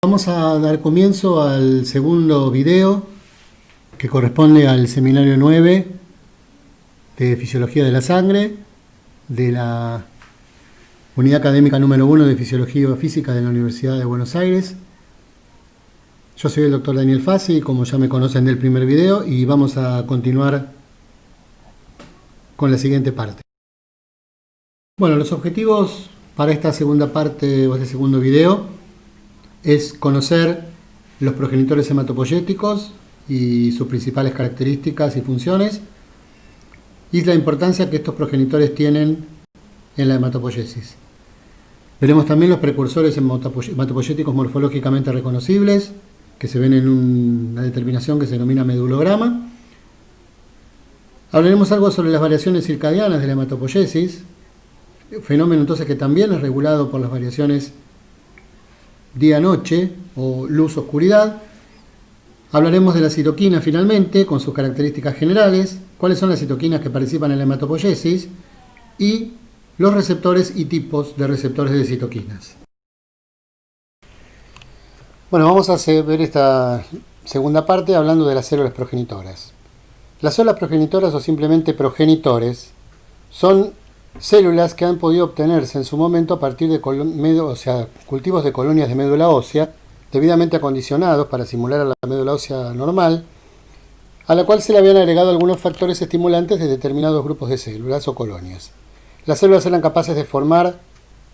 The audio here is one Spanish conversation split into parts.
Vamos a dar comienzo al segundo video que corresponde al seminario 9 de Fisiología de la Sangre de la Unidad Académica número 1 de Fisiología Física de la Universidad de Buenos Aires. Yo soy el doctor Daniel Fassi, como ya me conocen del primer video, y vamos a continuar con la siguiente parte. Bueno, los objetivos para esta segunda parte o este segundo video es conocer los progenitores hematopoyéticos y sus principales características y funciones, y la importancia que estos progenitores tienen en la hematopoiesis. Veremos también los precursores hematopoyéticos morfológicamente reconocibles, que se ven en una determinación que se denomina medulograma. Hablaremos algo sobre las variaciones circadianas de la hematopoiesis, fenómeno entonces que también es regulado por las variaciones día-noche o luz-oscuridad. Hablaremos de la citoquina finalmente, con sus características generales, cuáles son las citoquinas que participan en la hematopoiesis y los receptores y tipos de receptores de citoquinas. Bueno, vamos a ver esta segunda parte hablando de las células progenitoras. Las células progenitoras o simplemente progenitores son células que han podido obtenerse en su momento a partir de cultivos de colonias de médula ósea debidamente acondicionados para simular a la médula ósea normal, a la cual se le habían agregado algunos factores estimulantes de determinados grupos de células o colonias. Las células eran capaces de formar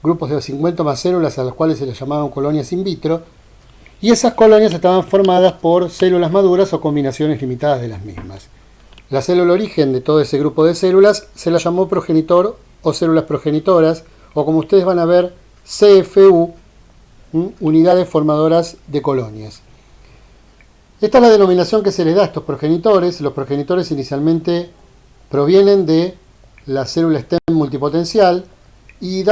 grupos de 50 más células a las cuales se les llamaban colonias in vitro, y esas colonias estaban formadas por células maduras o combinaciones limitadas de las mismas. La célula origen de todo ese grupo de células se la llamó progenitor o células progenitoras, o como ustedes van a ver, CFU, unidades formadoras de colonias. Esta es la denominación que se les da a estos progenitores. Los progenitores inicialmente provienen de la célula stem multipotencial y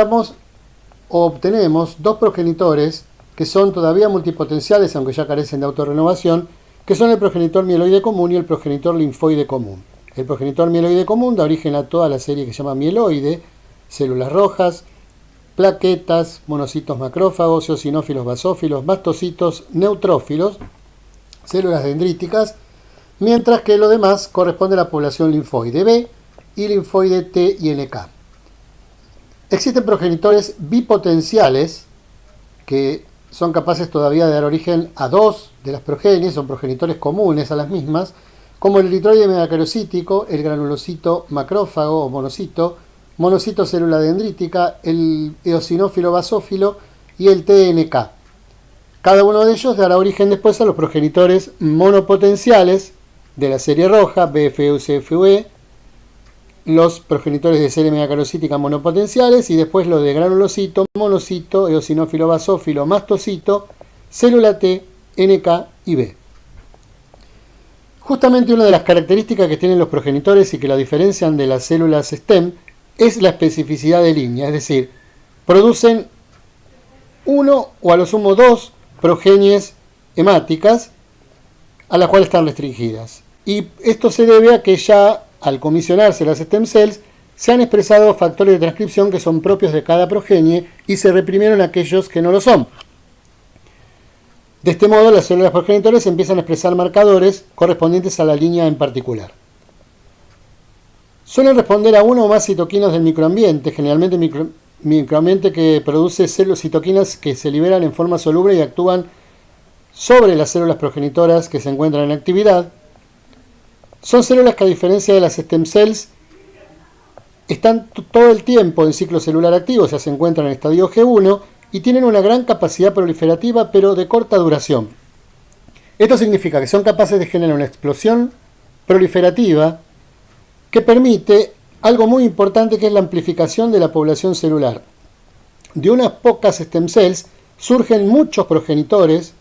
obtenemos dos progenitores que son todavía multipotenciales, aunque ya carecen de autorrenovación, que son el progenitor mieloide común y el progenitor linfoide común. El progenitor mieloide común da origen a toda la serie que se llama mieloide, células rojas, plaquetas, monocitos macrófagos, eosinófilos basófilos, mastocitos, neutrófilos, células dendríticas, mientras que lo demás corresponde a la población linfoide B y linfoide T y NK. Existen progenitores bipotenciales que son capaces todavía de dar origen a dos de las progenies, son progenitores comunes a las mismas, como el eritroide megacariocítico, el granulocito macrófago o monocito célula dendrítica, el eosinófilo basófilo y el TNK. Cada uno de ellos dará origen después a los progenitores monopotenciales de la serie roja, BFE, CFE, los progenitores de serie megacarocítica monopotenciales y después los de granulocito, monocito, eosinófilo basófilo, mastocito, célula T, NK y B. Justamente una de las características que tienen los progenitores y que la diferencian de las células STEM es la especificidad de línea, es decir, producen uno o a lo sumo dos progenies hemáticas a las cuales están restringidas. Y esto se debe a que ya al comisionarse las stem cells se han expresado factores de transcripción que son propios de cada progenie y se reprimieron aquellos que no lo son. De este modo, las células progenitores empiezan a expresar marcadores correspondientes a la línea en particular. Suelen responder a uno o más citoquinas del microambiente, generalmente microambiente que produce citoquinas que se liberan en forma soluble y actúan sobre las células progenitoras que se encuentran en actividad. Son células que, a diferencia de las stem cells, están todo el tiempo en ciclo celular activo, o sea, se encuentran en estadio G1 y tienen una gran capacidad proliferativa, pero de corta duración. Esto significa que son capaces de generar una explosión proliferativa que permite algo muy importante, que es la amplificación de la población celular. De unas pocas stem cells surgen muchos progenitores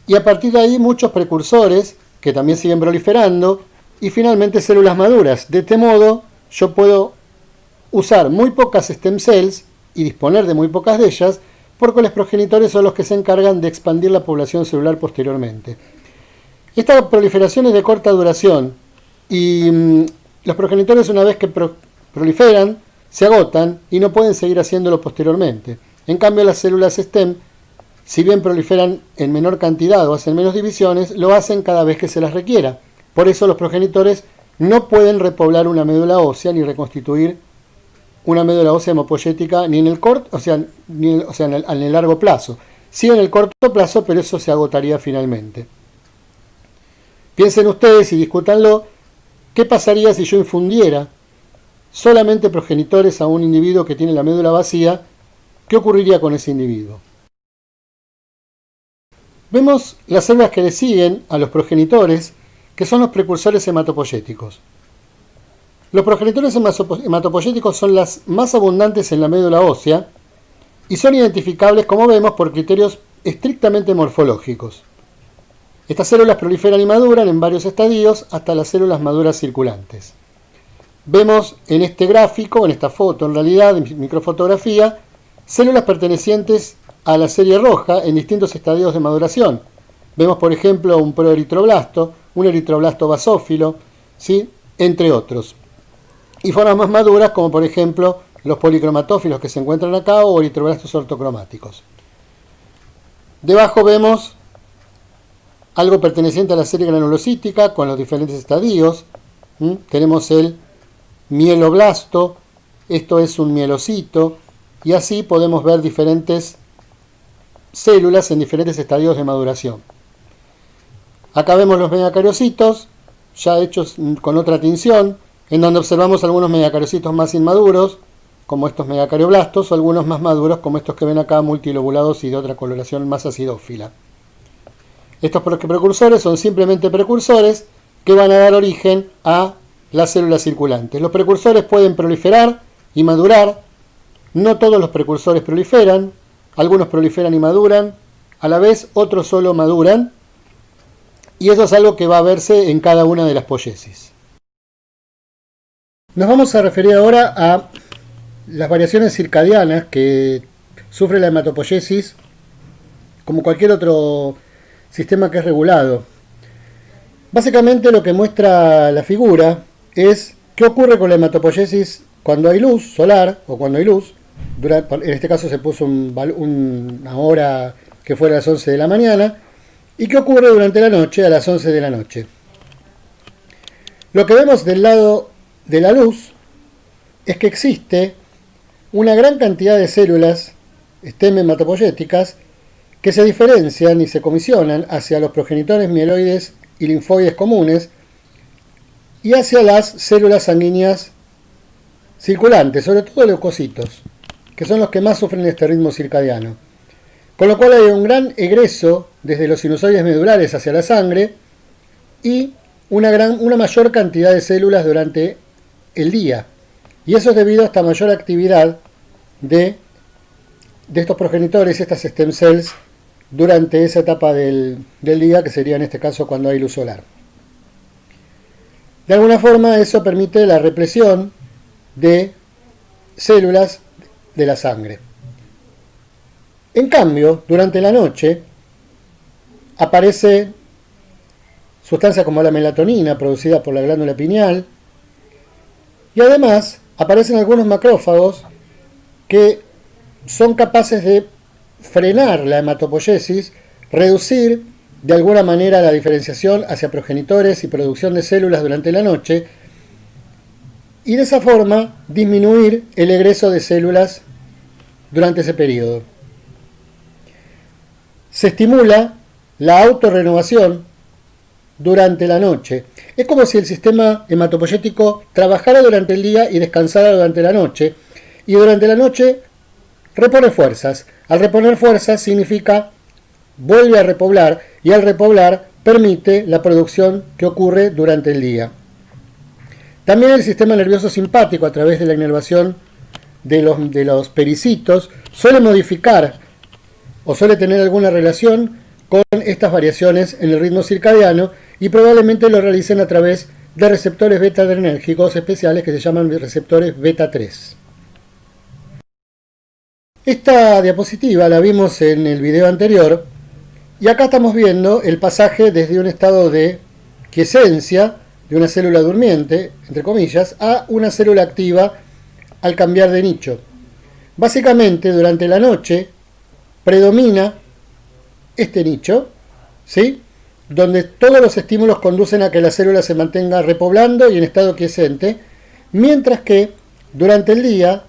y a partir de ahí muchos precursores que también siguen proliferando y finalmente células maduras. De este modo yo puedo usar muy pocas stem cells y disponer de muy pocas de ellas, porque los progenitores son los que se encargan de expandir la población celular posteriormente. Esta proliferación es de corta duración y los progenitores, una vez que proliferan, se agotan y no pueden seguir haciéndolo posteriormente. En cambio, las células STEM si bien proliferan en menor cantidad o hacen menos divisiones, lo hacen cada vez que se las requiera. Por eso los progenitores no pueden repoblar una médula ósea ni reconstituir una médula ósea hemopoyética ni en el corto, en el largo plazo. Sí en el corto plazo, pero eso se agotaría finalmente. Piensen ustedes y discútanlo, ¿qué pasaría si yo infundiera solamente progenitores a un individuo que tiene la médula vacía? ¿Qué ocurriría con ese individuo? Vemos las células que le siguen a los progenitores, que son los precursores hematopoyéticos. Los progenitores hematopoyéticos son las más abundantes en la médula ósea y son identificables, como vemos, por criterios estrictamente morfológicos. Estas células proliferan y maduran en varios estadios hasta las células maduras circulantes. Vemos en este gráfico, en esta foto en realidad, en microfotografía, células pertenecientes a la serie roja en distintos estadios de maduración. Vemos, por ejemplo, un proeritroblasto, un eritroblasto basófilo, ¿sí?, entre otros. Y formas más maduras, como por ejemplo los policromatófilos que se encuentran acá o eritroblastos ortocromáticos. Debajo vemos algo perteneciente a la serie granulocítica con los diferentes estadios. Tenemos el mieloblasto, esto es un mielocito, y así podemos ver diferentes células en diferentes estadios de maduración. Acá vemos los megacariocitos, ya hechos con otra tinción, en donde observamos algunos megacariocitos más inmaduros, como estos megacarioblastos, o algunos más maduros, como estos que ven acá, multilobulados y de otra coloración más acidófila. Estos precursores son simplemente precursores que van a dar origen a las células circulantes. Los precursores pueden proliferar y madurar. No todos los precursores proliferan. Algunos proliferan y maduran a la vez, otros solo maduran. Y eso es algo que va a verse en cada una de las poiesis. Nos vamos a referir ahora a las variaciones circadianas que sufre la hematopoiesis, como cualquier otro sistema que es regulado. Básicamente lo que muestra la figura es qué ocurre con la hematopoiesis cuando hay luz solar o cuando hay luz. En este caso se puso una hora que fue a las 11 de la mañana. ¿Y qué ocurre durante la noche a las 11 de la noche? Lo que vemos del lado de la luz es que existe una gran cantidad de células stem hematopoyéticas que se diferencian y se comisionan hacia los progenitores mieloides y linfoides comunes y hacia las células sanguíneas circulantes, sobre todo leucocitos, que son los que más sufren este ritmo circadiano. Con lo cual hay un gran egreso desde los sinusoides medulares hacia la sangre y una mayor cantidad de células durante el día. Y eso es debido a esta mayor actividad de estos progenitores, estas stem cells, durante esa etapa del día, que sería en este caso cuando hay luz solar. De alguna forma eso permite la represión de células de la sangre. En cambio, durante la noche aparece sustancias como la melatonina producida por la glándula pineal y además aparecen algunos macrófagos que son capaces de frenar la hematopoiesis, reducir de alguna manera la diferenciación hacia progenitores y producción de células durante la noche y de esa forma disminuir el egreso de células durante ese periodo. Se estimula la autorrenovación durante la noche. Es como si el sistema hematopoyético trabajara durante el día y descansara durante la noche, y durante la noche repone fuerzas. Al reponer fuerzas significa vuelve a repoblar, y al repoblar permite la producción que ocurre durante el día. También el sistema nervioso simpático, a través de la inervación de los pericitos, suele modificar o suele tener alguna relación con estas variaciones en el ritmo circadiano, y probablemente lo realicen a través de receptores beta-adrenérgicos especiales que se llaman receptores beta 3. Esta diapositiva la vimos en el video anterior, y acá estamos viendo el pasaje desde un estado de quiescencia de una célula durmiente, entre comillas, a una célula activa al cambiar de nicho. Básicamente, durante la noche predomina este nicho, ¿sí?, donde todos los estímulos conducen a que la célula se mantenga repoblando y en estado quiescente, mientras que durante el día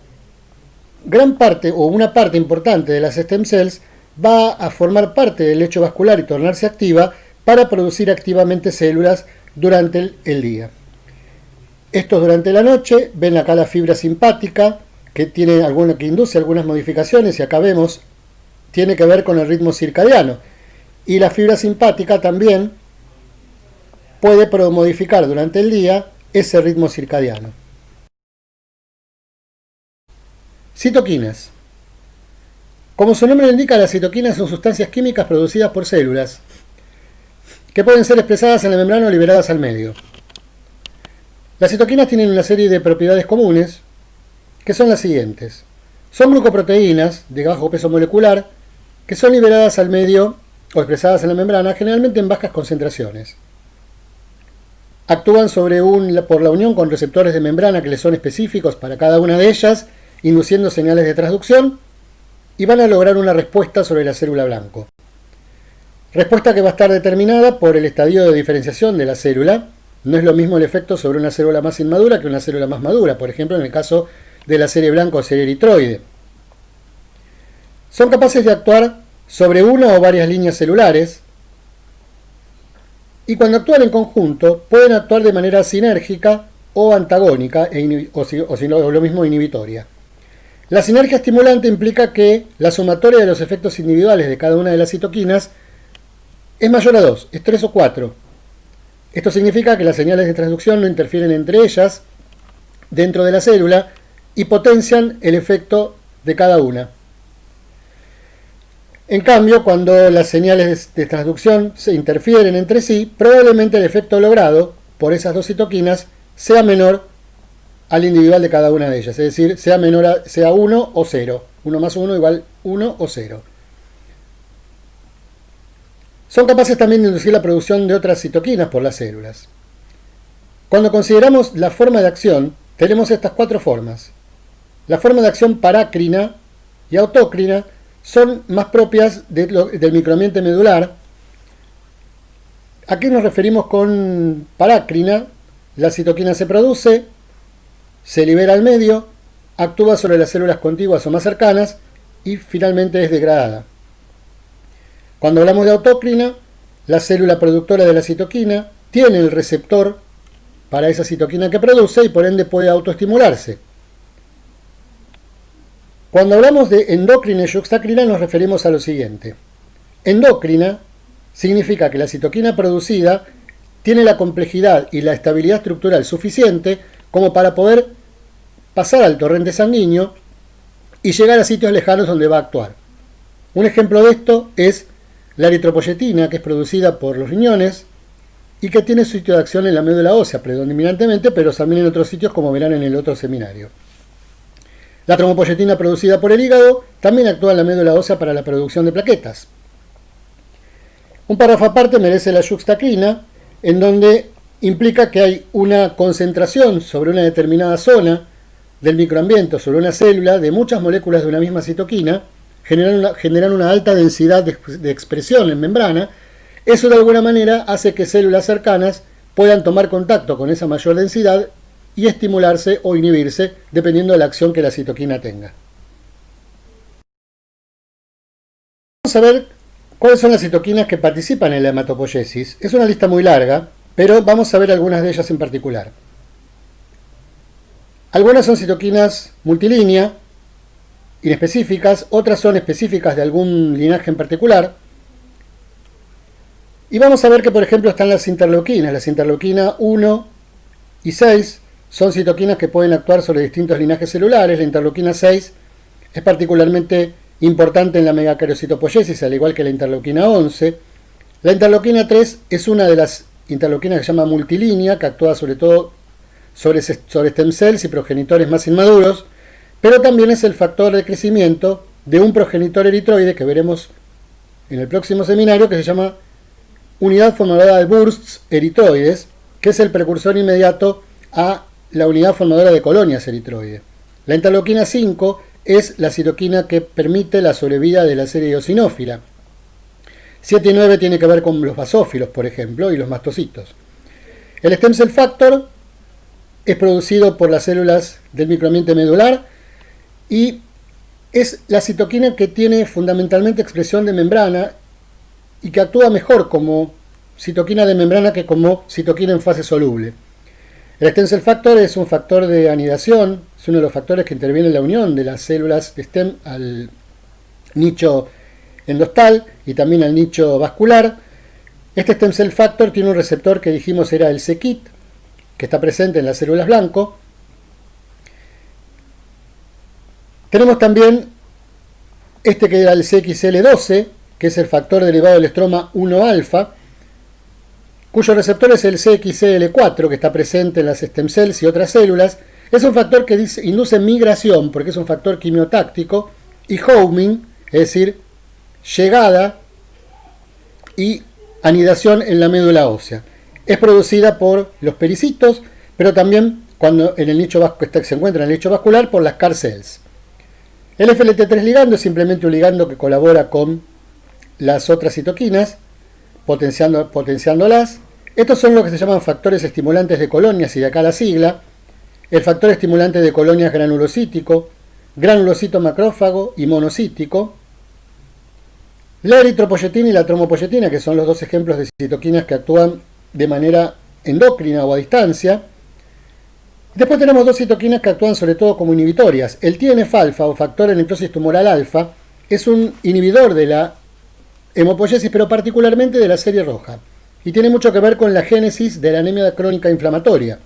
gran parte o una parte importante de las stem cells va a formar parte del lecho vascular y tornarse activa para producir activamente células durante el día. Esto durante la noche. Ven acá la fibra simpática que induce algunas modificaciones, y acá vemos tiene que ver con el ritmo circadiano, y la fibra simpática también puede modificar durante el día ese ritmo circadiano. Citoquinas. Como su nombre lo indica, las citoquinas son sustancias químicas producidas por células que pueden ser expresadas en la membrana o liberadas al medio. Las citoquinas tienen una serie de propiedades comunes que son las siguientes. Son glucoproteínas de bajo peso molecular que son liberadas al medio o expresadas en la membrana, generalmente en bajas concentraciones. Actúan por la unión con receptores de membrana que les son específicos para cada una de ellas, induciendo señales de transducción, y van a lograr una respuesta sobre la célula blanco. Respuesta que va a estar determinada por el estadio de diferenciación de la célula. No es lo mismo el efecto sobre una célula más inmadura que una célula más madura, por ejemplo en el caso de la serie blanca o serie eritroide. Son capaces de actuar sobre una o varias líneas celulares, y cuando actúan en conjunto pueden actuar de manera sinérgica o antagónica, o lo mismo inhibitoria. La sinergia estimulante implica que la sumatoria de los efectos individuales de cada una de las citoquinas es mayor a 2, es 3 o 4. Esto significa que las señales de transducción no interfieren entre ellas dentro de la célula y potencian el efecto de cada una. En cambio, cuando las señales de transducción se interfieren entre sí, probablemente el efecto logrado por esas dos citoquinas sea menor al individual de cada una de ellas, es decir, sea 1 o 0. 1 más 1 igual 1 o 0. Son capaces también de inducir la producción de otras citoquinas por las células. Cuando consideramos la forma de acción, tenemos estas 4 formas. La forma de acción parácrina y autócrina son más propias del microambiente medular. ¿A qué nos referimos con parácrina? La citoquina se produce, se libera al medio, actúa sobre las células contiguas o más cercanas y finalmente es degradada. Cuando hablamos de autócrina, la célula productora de la citoquina tiene el receptor para esa citoquina que produce y por ende puede autoestimularse. Cuando hablamos de endocrina y yuxtacrina nos referimos a lo siguiente. Endocrina significa que la citoquina producida tiene la complejidad y la estabilidad estructural suficiente como para poder pasar al torrente sanguíneo y llegar a sitios lejanos donde va a actuar. Un ejemplo de esto es la eritropoyetina, que es producida por los riñones y que tiene su sitio de acción en la médula ósea predominantemente, pero también en otros sitios, como verán en el otro seminario. La trombopoyetina producida por el hígado también actúa en la médula ósea para la producción de plaquetas. Un párrafo aparte merece la yuxtacrina, en donde implica que hay una concentración sobre una determinada zona del microambiente, sobre una célula, de muchas moléculas de una misma citoquina, generan una alta densidad de expresión en membrana. Eso de alguna manera hace que células cercanas puedan tomar contacto con esa mayor densidad y estimularse o inhibirse dependiendo de la acción que la citoquina tenga. Vamos a ver cuáles son las citoquinas que participan en la hematopoiesis. Es una lista muy larga, pero vamos a ver algunas de ellas en particular. Algunas son citoquinas multilínea, inespecíficas, otras son específicas de algún linaje en particular. Y vamos a ver que, por ejemplo, están las interleuquinas. Las interleuquinas 1 y 6 son citoquinas que pueden actuar sobre distintos linajes celulares. La interleuquina 6 es particularmente importante en la megacariocytopoiesis, al igual que la interleuquina 11. La interleuquina 3 es una de las interleuquinas que se llama multilínea, que actúa sobre todo sobre stem cells y progenitores más inmaduros, pero también es el factor de crecimiento de un progenitor eritroide que veremos en el próximo seminario, que se llama unidad formadora de bursts eritroides, que es el precursor inmediato a la unidad formadora de colonias eritroides. La interleuquina 5 es la citoquina que permite la sobrevida de la serie eosinófila. 7 y 9 tiene que ver con los basófilos, por ejemplo, y los mastocitos. El stem cell factor es producido por las células del microambiente medular y es la citoquina que tiene fundamentalmente expresión de membrana y que actúa mejor como citoquina de membrana que como citoquina en fase soluble. El stem cell factor es un factor de anidación, es uno de los factores que interviene en la unión de las células de stem al nicho endostal y también al nicho vascular. Este stem cell factor tiene un receptor que dijimos era el c-KIT, que está presente en las células blanco. Tenemos también este que era el CXL12, que es el factor derivado del estroma 1-alfa, cuyo receptor es el CXL4, que está presente en las stem cells y otras células. Es un factor que induce migración, porque es un factor quimiotáctico, y homing, es decir, llegada y anidación en la médula ósea. Es producida por los pericitos, pero también cuando en el nicho se encuentra en el nicho vascular por las CAR cells. El FLT3 ligando es simplemente un ligando que colabora con las otras citoquinas, potenciándolas. Estos son lo que se llaman factores estimulantes de colonias, y de acá la sigla. El factor estimulante de colonias granulocítico, granulocito macrófago y monocítico. La eritropoyetina y la tromopoyetina, que son los dos ejemplos de citoquinas que actúan de manera endocrina o a distancia. Después tenemos dos citoquinas que actúan sobre todo como inhibitorias. El TNF-alfa o factor de necrosis tumoral alfa es un inhibidor de la hemopoiesis, pero particularmente de la serie roja, y tiene mucho que ver con la génesis de la anemia crónica inflamatoria.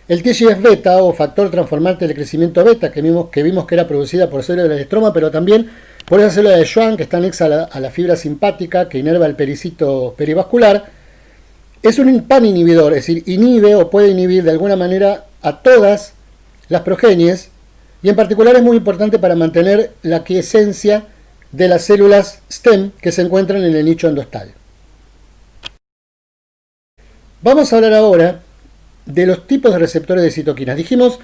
El TGF-beta o factor transformante del crecimiento beta, que vimos que era producida por células del estroma, pero también por esa célula de Schwann que está anexa a la fibra simpática que inerva el pericito perivascular, es un pan inhibidor, es decir, inhibe o puede inhibir de alguna manera a todas las progenies, y en particular es muy importante para mantener la quiesencia de las células stem que se encuentran en el nicho endostal. Vamos a hablar ahora de los tipos de receptores de citoquinas. Dijimos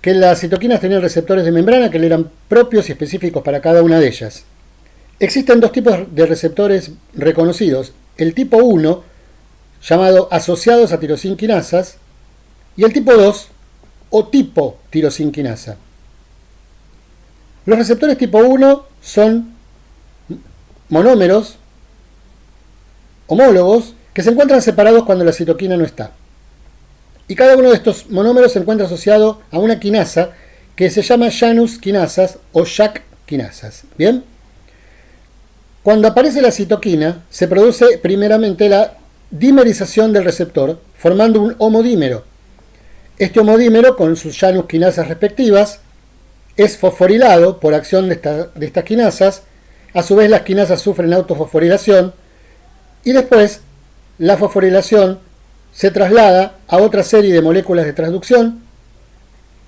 que las citoquinas tenían receptores de membrana que le eran propios y específicos para cada una de ellas. Existen dos tipos de receptores reconocidos: el tipo 1, llamado asociados a tirosinquinasas, y el tipo 2, o tipo tirosinquinasa. Los receptores tipo 1 son monómeros homólogos que se encuentran separados cuando la citoquina no está. Y cada uno de estos monómeros se encuentra asociado a una quinasa que se llama Janus quinasas o JAK quinasas. ¿Bien? Cuando aparece la citoquina, se produce primeramente la dimerización del receptor, formando un homodímero. Este homodímero, con sus Janus quinasas respectivas, es fosforilado por acción de estas quinasas. A su vez, las quinasas sufren autofosforilación, y después la fosforilación se traslada a otra serie de moléculas de transducción,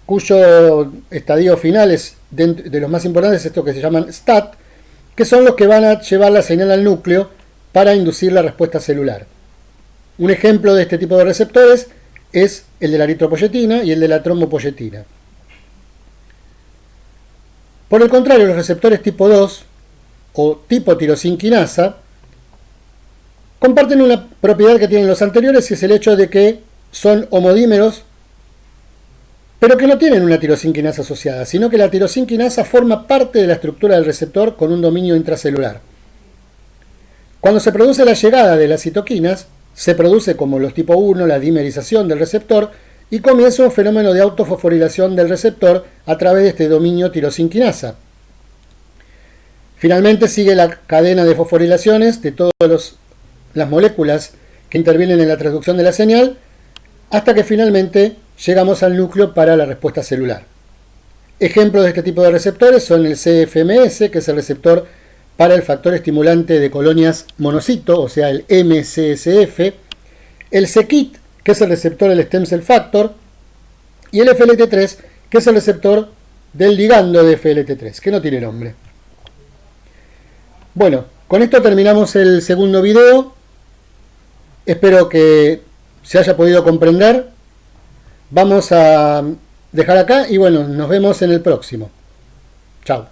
cuyo estadio final es de los más importantes, estos que se llaman STAT, que son los que van a llevar la señal al núcleo para inducir la respuesta celular. Un ejemplo de este tipo de receptores es el de la eritropoyetina y el de la trombopoyetina. Por el contrario, los receptores tipo 2 o tipo tirosinquinasa comparten una propiedad que tienen los anteriores, y es el hecho de que son homodímeros, pero que no tienen una tirosinquinasa asociada, sino que la tirosinquinasa forma parte de la estructura del receptor con un dominio intracelular. Cuando se produce la llegada de las citoquinas, se produce, como los tipo 1, la dimerización del receptor, y comienza un fenómeno de autofosforilación del receptor a través de este dominio tirosinquinasa. Finalmente sigue la cadena de fosforilaciones de todas las moléculas que intervienen en la transducción de la señal, hasta que finalmente llegamos al núcleo para la respuesta celular. Ejemplos de este tipo de receptores son el CFMS, que es el receptor para el factor estimulante de colonias monocito, o sea, el MCSF, el c-KIT, que es el receptor del stem cell factor, y el FLT3, que es el receptor del ligando de FLT3, que no tiene nombre. Bueno, con esto terminamos el segundo video. Espero que se haya podido comprender. Vamos a dejar acá y bueno, nos vemos en el próximo. Chao.